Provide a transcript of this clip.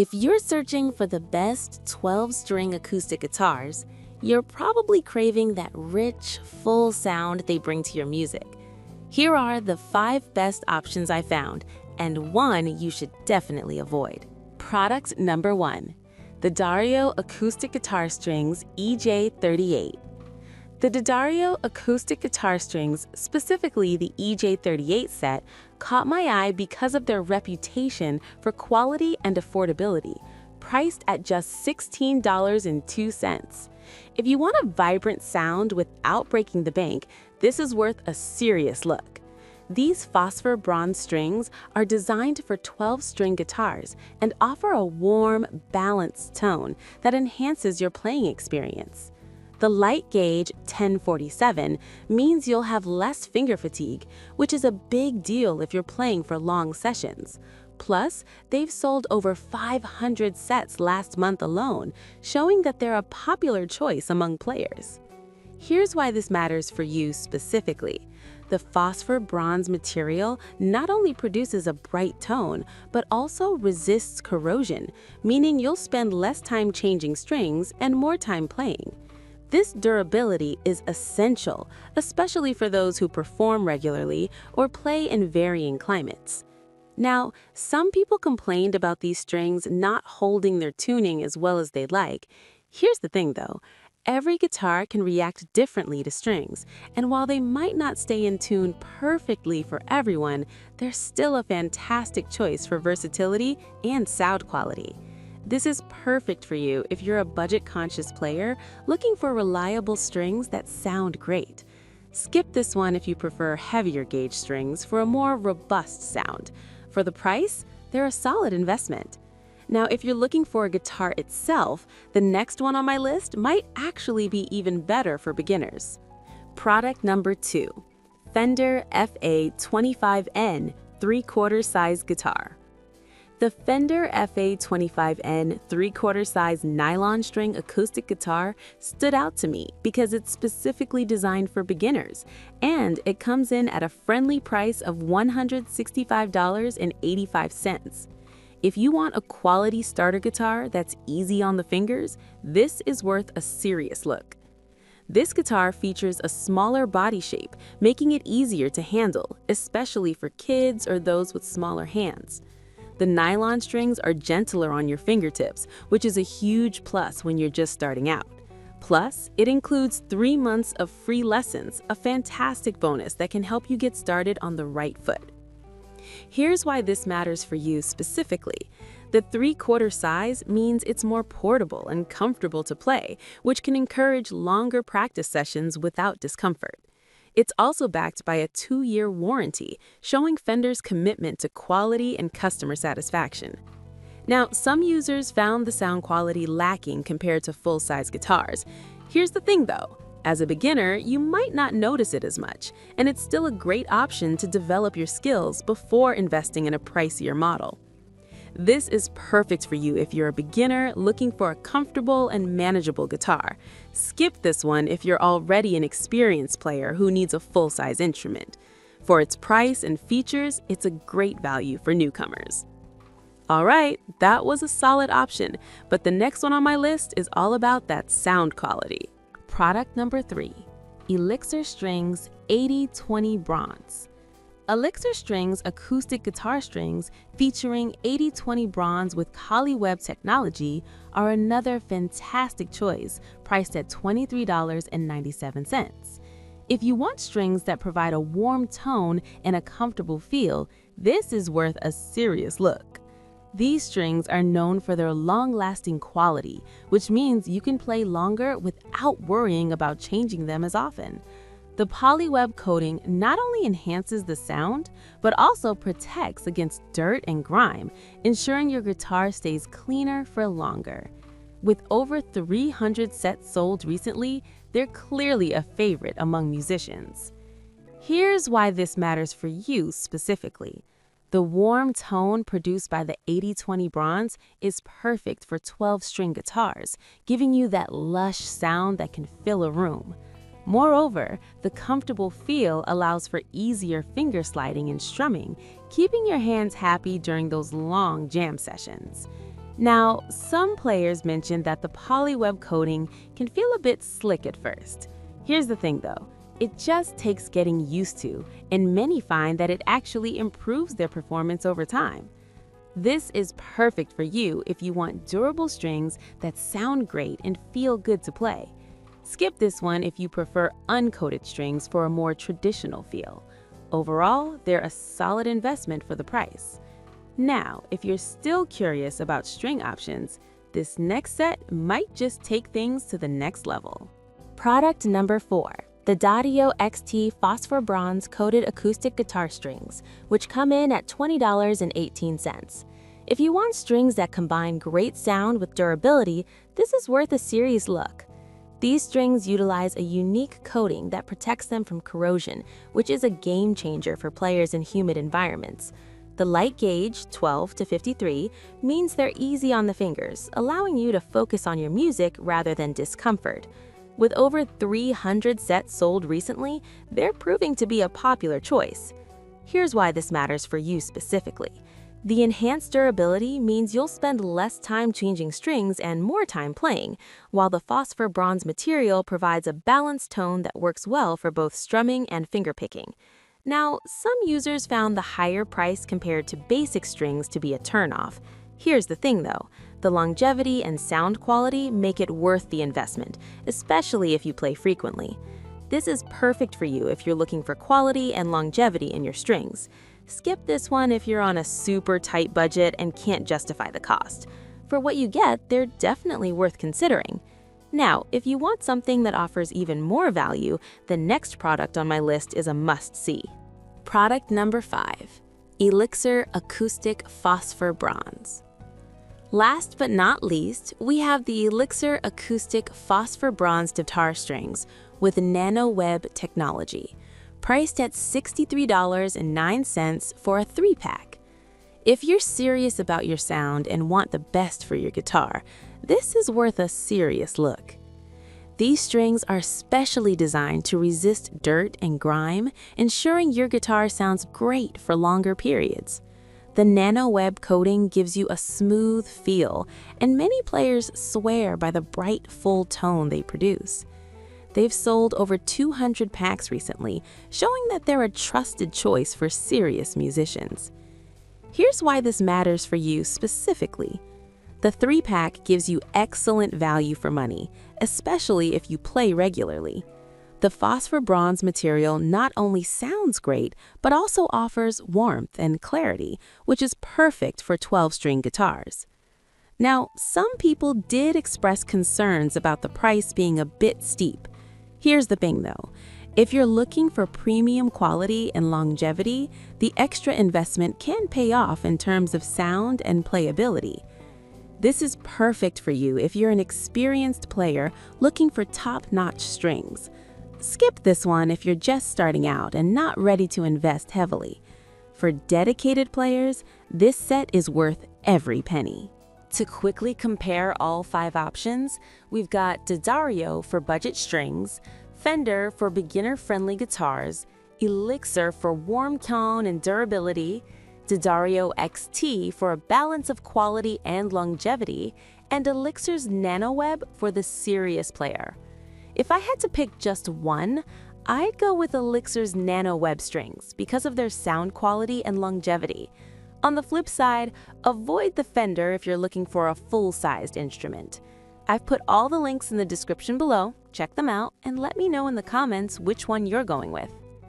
If you're searching for the best 12-string acoustic guitars, you're probably craving that rich, full sound they bring to your music. Here are the 5 best options I found, and one you should definitely avoid. Product number 1. The D'Addario Acoustic Guitar Strings EJ38. The D'Addario acoustic guitar strings, specifically the EJ38 set, caught my eye because of their reputation for quality and affordability, priced at just $16.02. If you want a vibrant sound without breaking the bank, this is worth a serious look. These phosphor bronze strings are designed for 12-string guitars and offer a warm, balanced tone that enhances your playing experience. The light gauge 1047 means you'll have less finger fatigue, which is a big deal if you're playing for long sessions. Plus, they've sold over 500 sets last month alone, showing that they're a popular choice among players. Here's why this matters for you specifically. The phosphor bronze material not only produces a bright tone, but also resists corrosion, meaning you'll spend less time changing strings and more time playing. This durability is essential, especially for those who perform regularly or play in varying climates. Now, some people complained about these strings not holding their tuning as well as they'd like. Here's the thing though, every guitar can react differently to strings, and while they might not stay in tune perfectly for everyone, they're still a fantastic choice for versatility and sound quality. This is perfect for you if you're a budget-conscious player looking for reliable strings that sound great. Skip this one if you prefer heavier gauge strings for a more robust sound. For the price, they're a solid investment. Now, if you're looking for a guitar itself, the next one on my list might actually be even better for beginners. Product number 2. Fender FA25N 3/4 size guitar. The Fender FA25N 3/4 size nylon string acoustic guitar stood out to me because it's specifically designed for beginners, and it comes in at a friendly price of $165.85. If you want a quality starter guitar that's easy on the fingers, this is worth a serious look. This guitar features a smaller body shape, making it easier to handle, especially for kids or those with smaller hands. The nylon strings are gentler on your fingertips, which is a huge plus when you're just starting out. Plus, it includes 3 months of free lessons, a fantastic bonus that can help you get started on the right foot. Here's why this matters for you specifically. The 3/4 size means it's more portable and comfortable to play, which can encourage longer practice sessions without discomfort. It's also backed by a 2-year warranty, showing Fender's commitment to quality and customer satisfaction. Now, some users found the sound quality lacking compared to full-size guitars. Here's the thing though, as a beginner, you might not notice it as much, and it's still a great option to develop your skills before investing in a pricier model. This is perfect for you if you're a beginner looking for a comfortable and manageable guitar. Skip this one if you're already an experienced player who needs a full-size instrument. For its price and features, it's a great value for newcomers. All right, that was a solid option, but the next one on my list is all about that sound quality. Product number 3. Elixir Strings 8020 Bronze. Elixir Strings acoustic guitar strings featuring 8020 bronze with Collyweb technology are another fantastic choice, priced at $23.97. If you want strings that provide a warm tone and a comfortable feel, this is worth a serious look. These strings are known for their long-lasting quality, which means you can play longer without worrying about changing them as often. The Collyweb coating not only enhances the sound, but also protects against dirt and grime, ensuring your guitar stays cleaner for longer. With over 300 sets sold recently, they're clearly a favorite among musicians. Here's why this matters for you specifically. The warm tone produced by the 8020 bronze is perfect for 12-string guitars, giving you that lush sound that can fill a room. Moreover, the comfortable feel allows for easier finger sliding and strumming, keeping your hands happy during those long jam sessions. Now, some players mentioned that the polyweb coating can feel a bit slick at first. Here's the thing though, it just takes getting used to, and many find that it actually improves their performance over time. This is perfect for you if you want durable strings that sound great and feel good to play. Skip this one if you prefer uncoated strings for a more traditional feel. Overall, they're a solid investment for the price. Now, if you're still curious about string options, this next set might just take things to the next level. Product number 4. The Daddio XT Phosphor Bronze Coated Acoustic Guitar Strings, which come in at $20.18. If you want strings that combine great sound with durability, this is worth a serious look. These strings utilize a unique coating that protects them from corrosion, which is a game changer for players in humid environments. The light gauge, 12 to 53, means they're easy on the fingers, allowing you to focus on your music rather than discomfort. With over 300 sets sold recently, they're proving to be a popular choice. Here's why this matters for you specifically. The enhanced durability means you'll spend less time changing strings and more time playing, while the phosphor bronze material provides a balanced tone that works well for both strumming and fingerpicking. Now, some users found the higher price compared to basic strings to be a turnoff. Here's the thing though, the longevity and sound quality make it worth the investment, especially if you play frequently. This is perfect for you if you're looking for quality and longevity in your strings. Skip this one if you're on a super tight budget and can't justify the cost. For what you get, they're definitely worth considering. Now, if you want something that offers even more value, the next product on my list is a must-see. Product number 5. Elixir Acoustic Phosphor Bronze. Last but not least, we have the Elixir Acoustic Phosphor Bronze guitar strings with NanoWeb technology, priced at $63.09 for a 3-pack. If you're serious about your sound and want the best for your guitar, this is worth a serious look. These strings are specially designed to resist dirt and grime, ensuring your guitar sounds great for longer periods. The NanoWeb coating gives you a smooth feel, and many players swear by the bright, full tone they produce. They've sold over 200 packs recently, showing that they're a trusted choice for serious musicians. Here's why this matters for you specifically. The 3-pack gives you excellent value for money, especially if you play regularly. The phosphor bronze material not only sounds great, but also offers warmth and clarity, which is perfect for 12-string guitars. Now, some people did express concerns about the price being a bit steep. Here's the thing though, if you're looking for premium quality and longevity, the extra investment can pay off in terms of sound and playability. This is perfect for you if you're an experienced player looking for top-notch strings. Skip this one if you're just starting out and not ready to invest heavily. For dedicated players, this set is worth every penny. To quickly compare all 5 options, we've got Daddio for budget strings, Fender for beginner-friendly guitars, Elixir for warm tone and durability, Daddio XT for a balance of quality and longevity, and Elixir's NanoWeb for the serious player. If I had to pick just one, I'd go with Elixir's NanoWeb strings because of their sound quality and longevity. On the flip side, avoid the Fender if you're looking for a full-sized instrument. I've put all the links in the description below, check them out, and let me know in the comments which one you're going with.